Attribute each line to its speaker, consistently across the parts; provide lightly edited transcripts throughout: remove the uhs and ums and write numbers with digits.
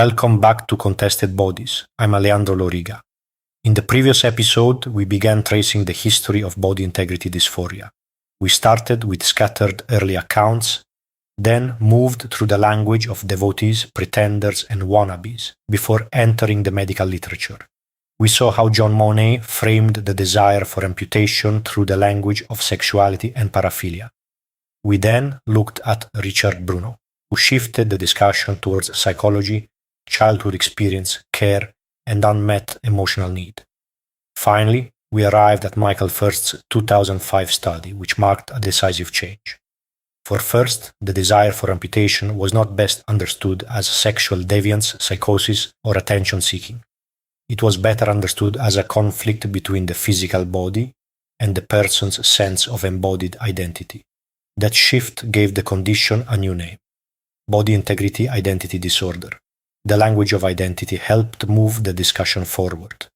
Speaker 1: Welcome back to Contested Bodies. I'm Leandro Loriga. In the previous episode, we began tracing the history of body integrity dysphoria. We started with scattered early accounts, then moved through the language of devotees, pretenders, and wannabes before entering the medical literature. We saw how John Monnet framed the desire for amputation through the language of sexuality and paraphilia. We then looked at Richard Bruno, who shifted the discussion towards psychology, childhood experience, care, and unmet emotional need. Finally, we arrived at Michael First's 2005 study, which marked a decisive change. For First, the desire for amputation was not best understood as sexual deviance, psychosis, or attention-seeking. It was better understood as a conflict between the physical body and the person's sense of embodied identity. That shift gave the condition a new name: Body Integrity Identity Disorder. The language of identity helped move the discussion forward.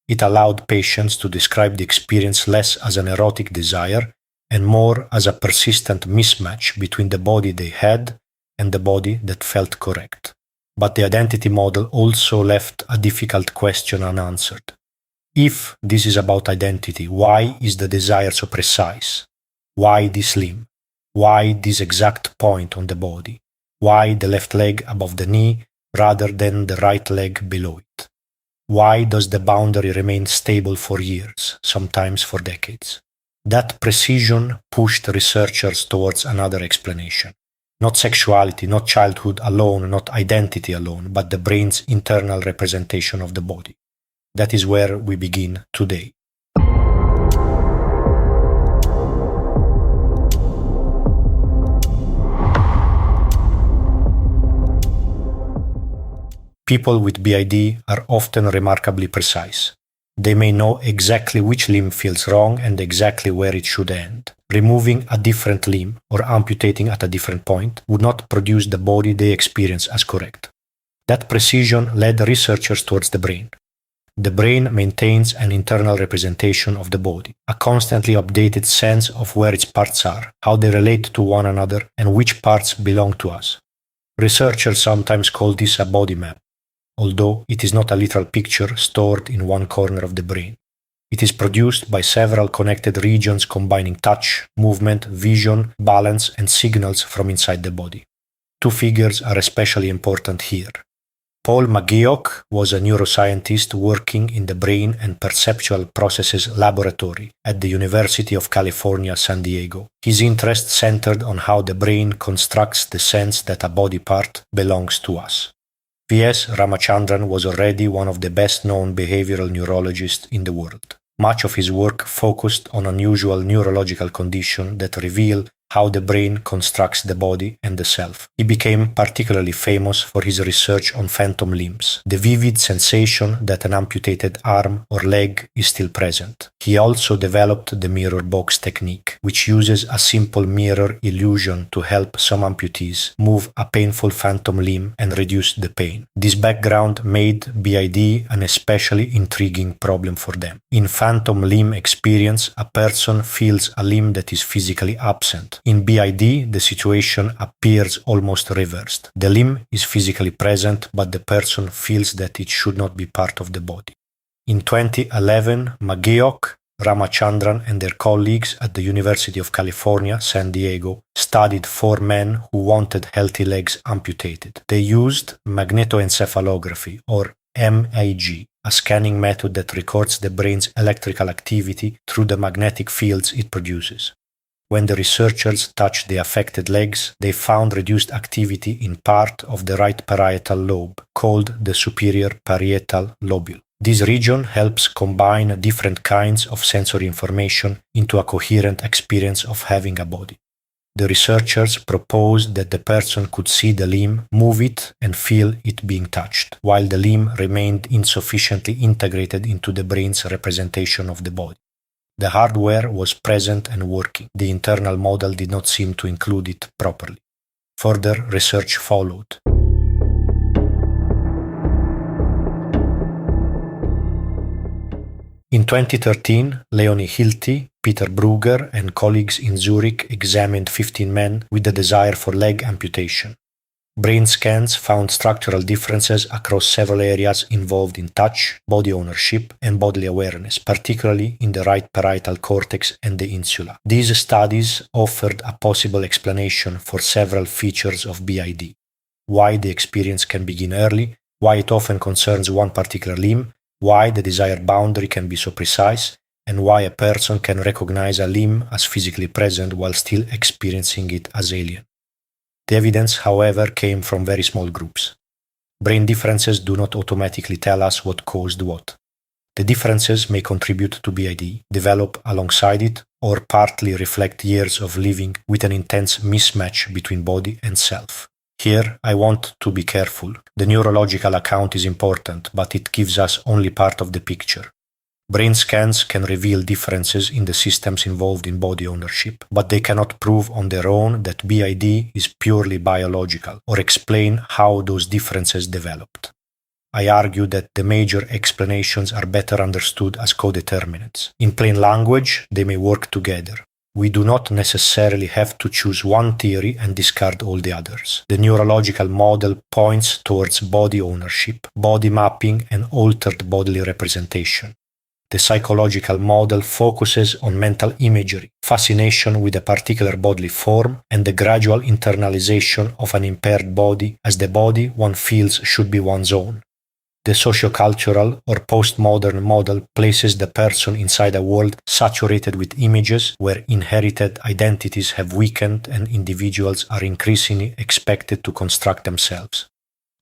Speaker 1: It allowed patients to describe the experience less as an erotic desire and more as a persistent mismatch between the body they had and the body that felt correct. But the identity model also left a difficult question unanswered. If this is about identity, why is the desire so precise? Why this limb? Why this exact point on the body? Why the left leg above the knee rather than the right leg below it? Why does the boundary remain stable for years, sometimes for decades? That precision pushed researchers towards another explanation. Not sexuality, not childhood alone, not identity alone, but the brain's internal representation of the body. That is where we begin today. People with BID are often remarkably precise. They may know exactly which limb feels wrong and exactly where it should end. Removing a different limb or amputating at a different point would not produce the body they experience as correct. That precision led researchers towards the brain. The brain maintains an internal representation of the body, a constantly updated sense of where its parts are, how they relate to one another, and which parts belong to us. Researchers sometimes call this a body map, although it is not a literal picture stored in one corner of the brain. It is produced by several connected regions combining touch, movement, vision, balance, and signals from inside the body. Two figures are especially important here. Paul McGeoch was a neuroscientist working in the Brain and Perceptual Processes Laboratory at the University of California, San Diego. His interest centered on how the brain constructs the sense that a body part belongs to us. V.S. Ramachandran was already one of the best-known behavioral neurologists in the world. Much of his work focused on unusual neurological conditions that reveal how the brain constructs the body and the self. He became particularly famous for his research on phantom limbs, the vivid sensation that an amputated arm or leg is still present. He also developed the mirror box technique, which uses a simple mirror illusion to help some amputees move a painful phantom limb and reduce the pain. This background made BID an especially intriguing problem for them. In phantom limb experience, a person feels a limb that is physically absent. In BID, the situation appears almost reversed. The limb is physically present, but the person feels that it should not be part of the body. In 2011, McGeoch, Ramachandran, and their colleagues at the University of California, San Diego, studied 4 men who wanted healthy legs amputated. They used magnetoencephalography, or MAG, a scanning method that records the brain's electrical activity through the magnetic fields it produces. When the researchers touched the affected legs, they found reduced activity in part of the right parietal lobe, called the superior parietal lobule. This region helps combine different kinds of sensory information into a coherent experience of having a body. The researchers proposed that the person could see the limb, move it, and feel it being touched, while the limb remained insufficiently integrated into the brain's representation of the body. The hardware was present and working. The internal model did not seem to include it properly. Further research followed. In 2013, Leonie Hilty, Peter Brugger, and colleagues in Zurich examined 15 men with the desire for leg amputation. Brain scans found structural differences across several areas involved in touch, body ownership, and bodily awareness, particularly in the right parietal cortex and the insula. These studies offered a possible explanation for several features of BID: why the experience can begin early, why it often concerns one particular limb, why the desired boundary can be so precise, and why a person can recognize a limb as physically present while still experiencing it as alien. The evidence, however, came from very small groups. Brain differences do not automatically tell us what caused what. The differences may contribute to BID, develop alongside it, or partly reflect years of living with an intense mismatch between body and self. Here, I want to be careful. The neurological account is important, but it gives us only part of the picture. Brain scans can reveal differences in the systems involved in body ownership, but they cannot prove on their own that BID is purely biological or explain how those differences developed. I argue that the major explanations are better understood as co-determinants. In plain language, they may work together. We do not necessarily have to choose one theory and discard all the others. The neurological model points towards body ownership, body mapping, and altered bodily representation. The psychological model focuses on mental imagery, fascination with a particular bodily form, and the gradual internalization of an impaired body as the body one feels should be one's own. The sociocultural or postmodern model places the person inside a world saturated with images where inherited identities have weakened and individuals are increasingly expected to construct themselves.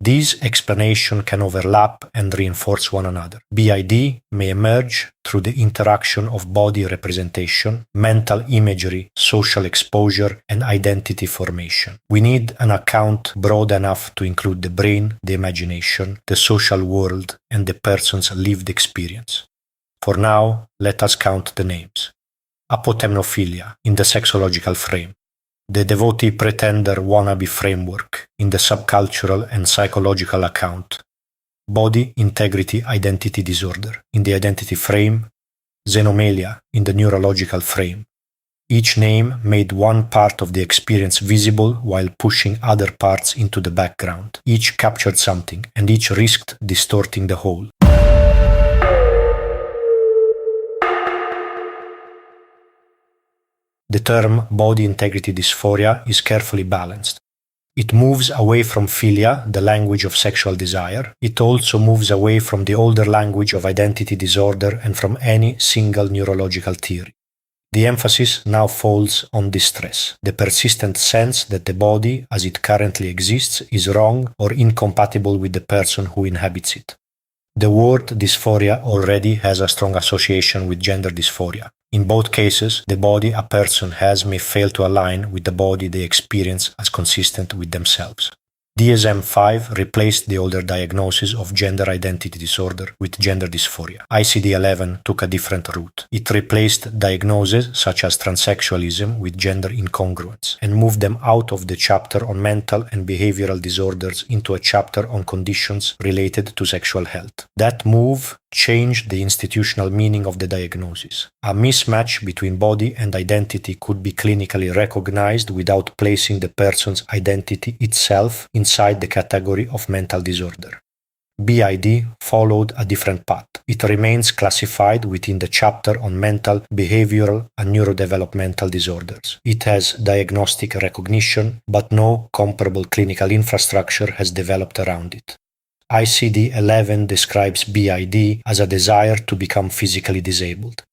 Speaker 1: These explanations can overlap and reinforce one another. BID may emerge through the interaction of body representation, mental imagery, social exposure, and identity formation. We need an account broad enough to include the brain, the imagination, the social world, and the person's lived experience. For now, let us count the names. Apotemnophilia in the sexological frame. The devotee pretender wannabe framework in the subcultural and psychological account. Body Integrity Identity Disorder in the identity frame. Xenomelia in the neurological frame. Each name made one part of the experience visible while pushing other parts into the background. Each captured something, and each risked distorting the whole. The term body integrity dysphoria is carefully balanced. It moves away from philia, the language of sexual desire. It also moves away from the older language of identity disorder and from any single neurological theory. The emphasis now falls on distress, the persistent sense that the body, as it currently exists, is wrong or incompatible with the person who inhabits it. The word dysphoria already has a strong association with gender dysphoria. In both cases, the body a person has may fail to align with the body they experience as consistent with themselves. DSM-5 replaced the older diagnosis of gender identity disorder with gender dysphoria. ICD-11 took a different route. It replaced diagnoses such as transsexualism with gender incongruence and moved them out of the chapter on mental and behavioral disorders into a chapter on conditions related to sexual health. That move changed the institutional meaning of the diagnosis. A mismatch between body and identity could be clinically recognized without placing the person's identity itself inside the category of mental disorder. BID followed a different path. It remains classified within the chapter on mental, behavioral, and neurodevelopmental disorders. It has diagnostic recognition, but no comparable clinical infrastructure has developed around it. ICD-11 describes BID as a desire to become physically disabled.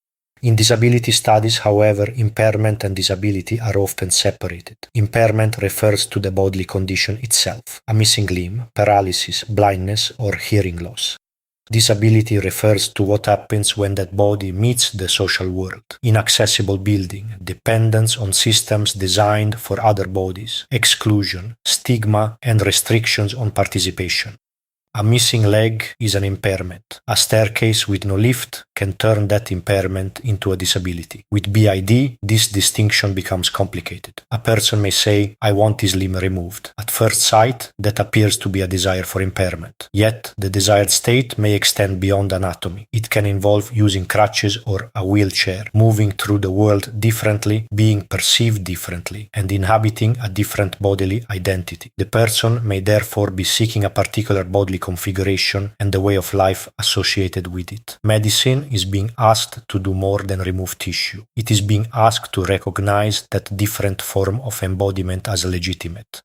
Speaker 1: In disability studies, however, impairment and disability are often separated. Impairment refers to the bodily condition itself, a missing limb, paralysis, blindness, or hearing loss. Disability refers to what happens when that body meets the social world. Inaccessible building, dependence on systems designed for other bodies, exclusion, stigma, and restrictions on participation. A missing leg is an impairment. A staircase with no lift can turn that impairment into a disability. With BID, this distinction becomes complicated. A person may say, I want this limb removed. At first sight, that appears to be a desire for impairment. Yet, the desired state may extend beyond anatomy. It can involve using crutches or a wheelchair, moving through the world differently, being perceived differently, and inhabiting a different bodily identity. The person may therefore be seeking a particular bodily configuration and the way of life associated with it. Medicine is being asked to do more than remove tissue. It is being asked to recognize that different form of embodiment as legitimate.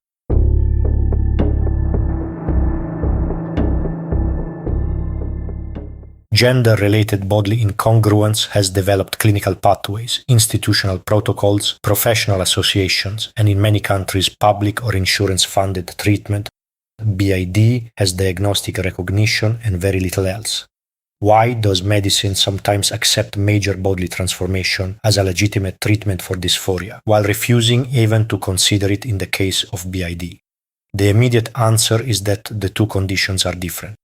Speaker 1: Gender-related bodily incongruence has developed clinical pathways, institutional protocols, professional associations, and in many countries public or insurance-funded treatment. BID has diagnostic recognition and very little else. Why does medicine sometimes accept major bodily transformation as a legitimate treatment for dysphoria, while refusing even to consider it in the case of BID? The immediate answer is that the two conditions are different.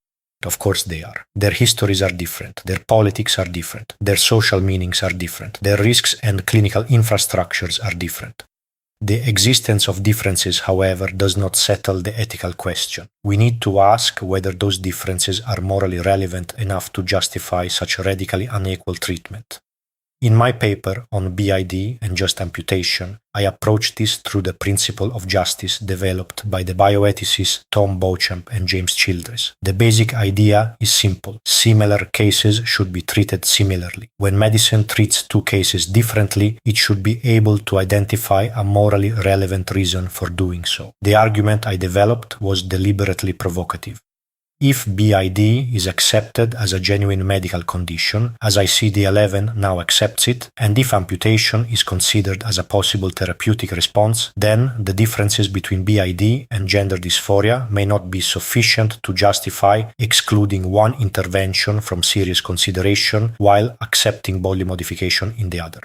Speaker 1: Of course they are. Their histories are different, their politics are different, their social meanings are different, their risks and clinical infrastructures are different. The existence of differences, however, does not settle the ethical question. We need to ask whether those differences are morally relevant enough to justify such radically unequal treatment. In my paper on BID and just amputation, I approach this through the principle of justice developed by the bioethicists Tom Beauchamp and James Childress. The basic idea is simple. Similar cases should be treated similarly. When medicine treats two cases differently, it should be able to identify a morally relevant reason for doing so. The argument I developed was deliberately provocative. If BID is accepted as a genuine medical condition, as ICD-11 now accepts it, and if amputation is considered as a possible therapeutic response, then the differences between BID and gender dysphoria may not be sufficient to justify excluding one intervention from serious consideration while accepting bodily modification in the other.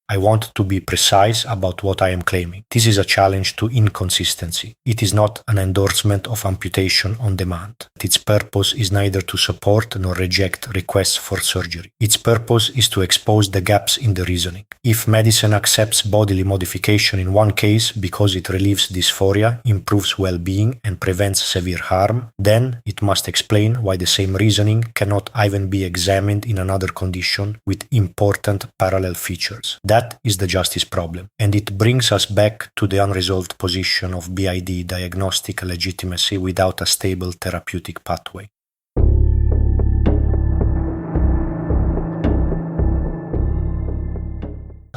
Speaker 1: I want to be precise about what I am claiming. This is a challenge to inconsistency. It is not an endorsement of amputation on demand. Its purpose is neither to support nor reject requests for surgery. Its purpose is to expose the gaps in the reasoning. If medicine accepts bodily modification in one case because it relieves dysphoria, improves well-being, and prevents severe harm, then it must explain why the same reasoning cannot even be examined in another condition with important parallel features. That is the justice problem, and it brings us back to the unresolved position of BID diagnostic legitimacy without a stable therapeutic pathway.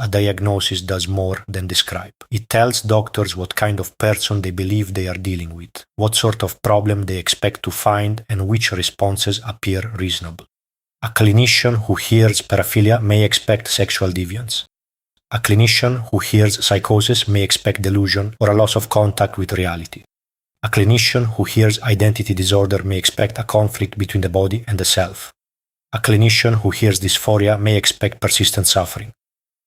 Speaker 1: A diagnosis does more than describe. It tells doctors what kind of person they believe they are dealing with, what sort of problem they expect to find, and which responses appear reasonable. A clinician who hears paraphilia may expect sexual deviance. A clinician who hears psychosis may expect delusion or a loss of contact with reality. A clinician who hears identity disorder may expect a conflict between the body and the self. A clinician who hears dysphoria may expect persistent suffering.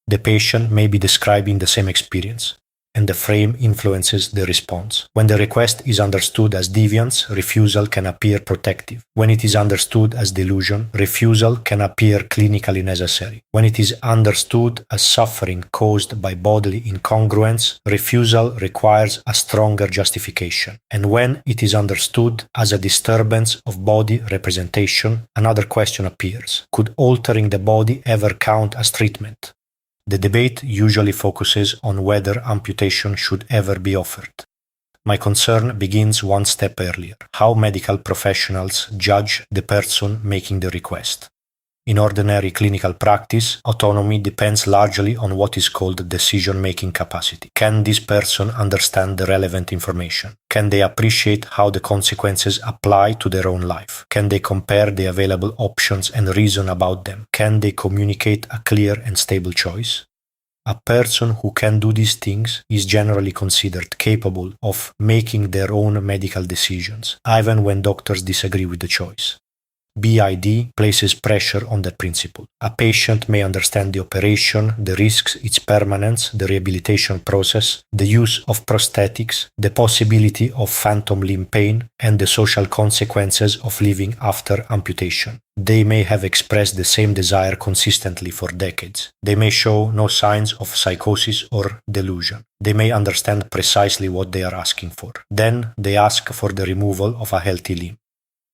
Speaker 1: The patient may be describing the same experience, and the frame influences the response. When the request is understood as deviance, refusal can appear protective. When it is understood as delusion, refusal can appear clinically necessary. When it is understood as suffering caused by bodily incongruence, refusal requires a stronger justification. And when it is understood as a disturbance of body representation, another question appears. Could altering the body ever count as treatment? The debate usually focuses on whether amputation should ever be offered. My concern begins one step earlier: how medical professionals judge the person making the request. In ordinary clinical practice, autonomy depends largely on what is called decision-making capacity. Can this person understand the relevant information? Can they appreciate how the consequences apply to their own life? Can they compare the available options and reason about them? Can they communicate a clear and stable choice? A person who can do these things is generally considered capable of making their own medical decisions, even when doctors disagree with the choice. BID places pressure on that principle. A patient may understand the operation, the risks, its permanence, the rehabilitation process, the use of prosthetics, the possibility of phantom limb pain, and the social consequences of living after amputation. They may have expressed the same desire consistently for decades. They may show no signs of psychosis or delusion. They may understand precisely what they are asking for. Then they ask for the removal of a healthy limb.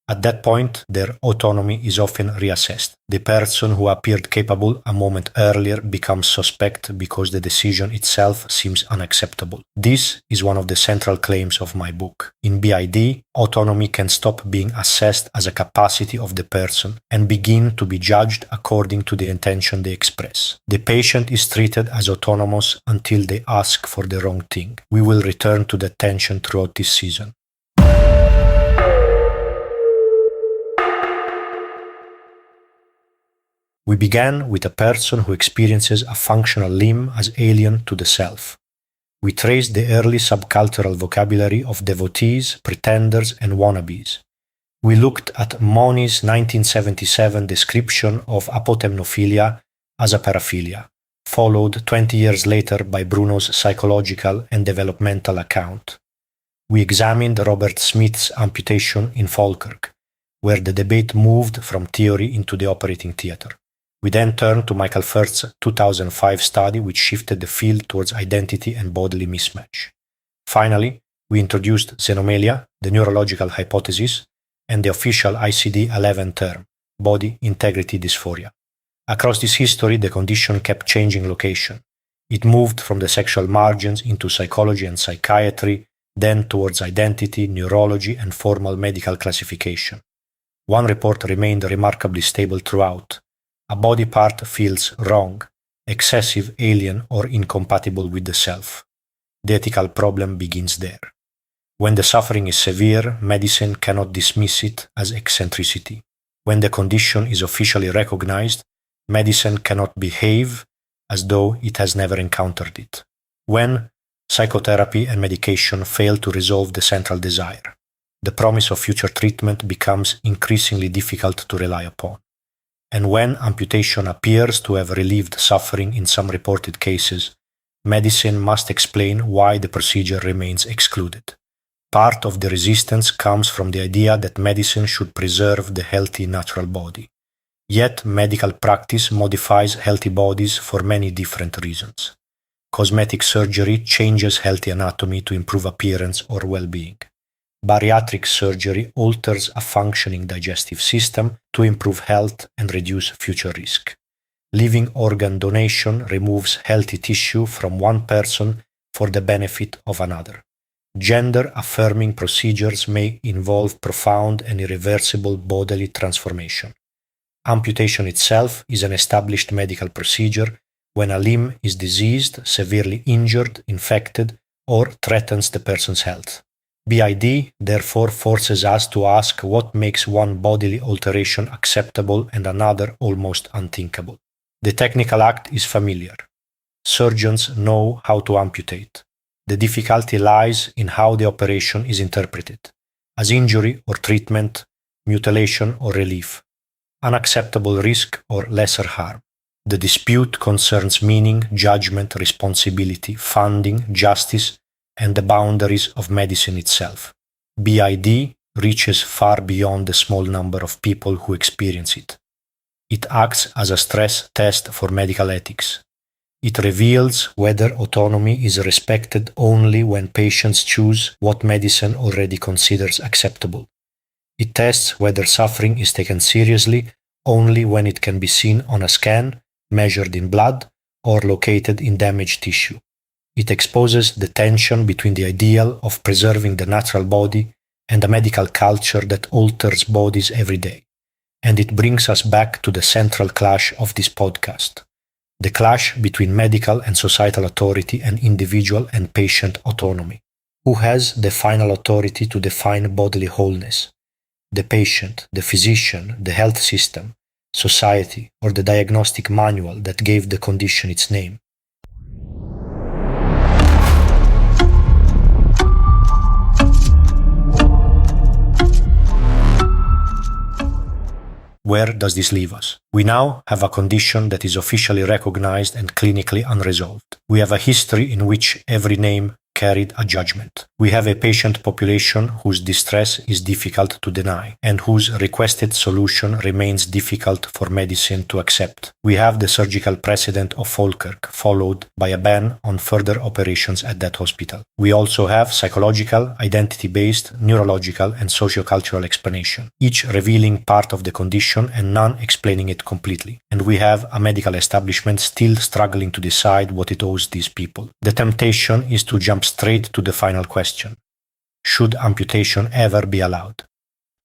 Speaker 1: At that point, their autonomy is often reassessed. The person who appeared capable a moment earlier becomes suspect because the decision itself seems unacceptable. This is one of the central claims of my book. In BID, autonomy can stop being assessed as a capacity of the person and begin to be judged according to the intention they express. The patient is treated as autonomous until they ask for the wrong thing. We will return to that tension throughout this season. We began with a person who experiences a functional limb as alien to the self. We traced the early subcultural vocabulary of devotees, pretenders, and wannabes. We looked at Moni's 1977 description of apotemnophilia as a paraphilia, followed 20 years later by Bruno's psychological and developmental account. We examined Robert Smith's amputation in Falkirk, where the debate moved from theory into the operating theatre. We then turned to Michael Firth's 2005 study, which shifted the field towards identity and bodily mismatch. Finally, we introduced Xenomelia, the neurological hypothesis, and the official ICD-11 term, Body Integrity Dysphoria. Across this history, the condition kept changing location. It moved from the sexual margins into psychology and psychiatry, then towards identity, neurology, and formal medical classification. One report remained remarkably stable throughout. A body part feels wrong, excessive, alien, or incompatible with the self. The ethical problem begins there. When the suffering is severe, medicine cannot dismiss it as eccentricity. When the condition is officially recognized, medicine cannot behave as though it has never encountered it. When psychotherapy and medication fail to resolve the central desire, the promise of future treatment becomes increasingly difficult to rely upon. And when amputation appears to have relieved suffering in some reported cases, medicine must explain why the procedure remains excluded. Part of the resistance comes from the idea that medicine should preserve the healthy natural body. Yet medical practice modifies healthy bodies for many different reasons. Cosmetic surgery changes healthy anatomy to improve appearance or well-being. Bariatric surgery alters a functioning digestive system to improve health and reduce future risk. Living organ donation removes healthy tissue from one person for the benefit of another. Gender-affirming procedures may involve profound and irreversible bodily transformation. Amputation itself is an established medical procedure when a limb is diseased, severely injured, infected, or threatens the person's health. BID therefore forces us to ask what makes one bodily alteration acceptable and another almost unthinkable. The technical act is familiar. Surgeons know how to amputate. The difficulty lies in how the operation is interpreted, as injury or treatment, mutilation or relief, unacceptable risk or lesser harm. The dispute concerns meaning, judgment, responsibility, funding, justice, and the boundaries of medicine itself. BID reaches far beyond the small number of people who experience it. It acts as a stress test for medical ethics. It reveals whether autonomy is respected only when patients choose what medicine already considers acceptable. It tests whether suffering is taken seriously only when it can be seen on a scan, measured in blood, or located in damaged tissue. It exposes the tension between the ideal of preserving the natural body and a medical culture that alters bodies every day. And it brings us back to the central clash of this podcast, the clash between medical and societal authority and individual and patient autonomy. Who has the final authority to define bodily wholeness? The patient, the physician, the health system, society, or the diagnostic manual that gave the condition its name? Where does this leave us? We now have a condition that is officially recognized and clinically unresolved. We have a history in which every name carried a judgment. We have a patient population whose distress is difficult to deny and whose requested solution remains difficult for medicine to accept. We have the surgical precedent of Falkirk, followed by a ban on further operations at that hospital. We also have psychological, identity-based, neurological, and sociocultural explanation, each revealing part of the condition and none explaining it completely. And we have a medical establishment still struggling to decide what it owes these people. The temptation is to jump straight to the final question. Should amputation ever be allowed?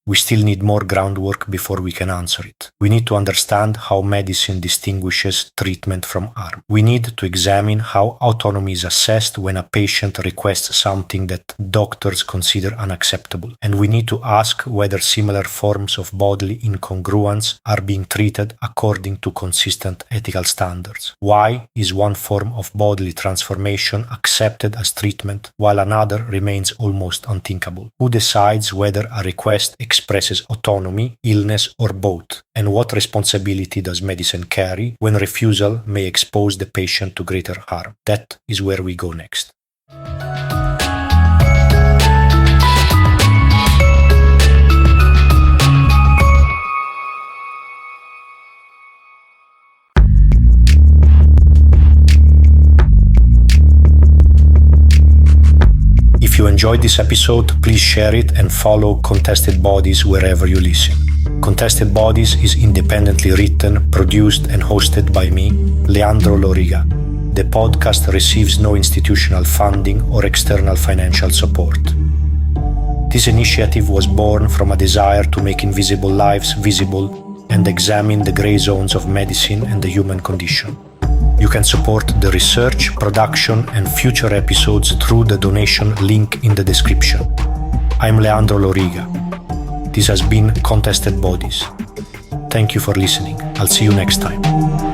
Speaker 1: We still need more groundwork before we can answer it. We need to understand how medicine distinguishes treatment from harm. We need to examine how autonomy is assessed when a patient requests something that doctors consider unacceptable. And we need to ask whether similar forms of bodily incongruence are being treated according to consistent ethical standards. Why is one form of bodily transformation accepted as treatment while another remains almost unthinkable? Who decides whether a request expresses autonomy, illness, or both? And what responsibility does medicine carry when refusal may expose the patient to greater harm? That is where we go next. If you enjoyed this episode, please share it and follow Contested Bodies wherever you listen. Contested Bodies is independently written, produced, and hosted by me, Leandro Loriga. The podcast receives no institutional funding or external financial support. This initiative was born from a desire to make invisible lives visible and examine the gray zones of medicine and the human condition. You can support the research, production, and future episodes through the donation link in the description. I'm Leandro Loriga. This has been Contested Bodies. Thank you for listening. I'll see you next time.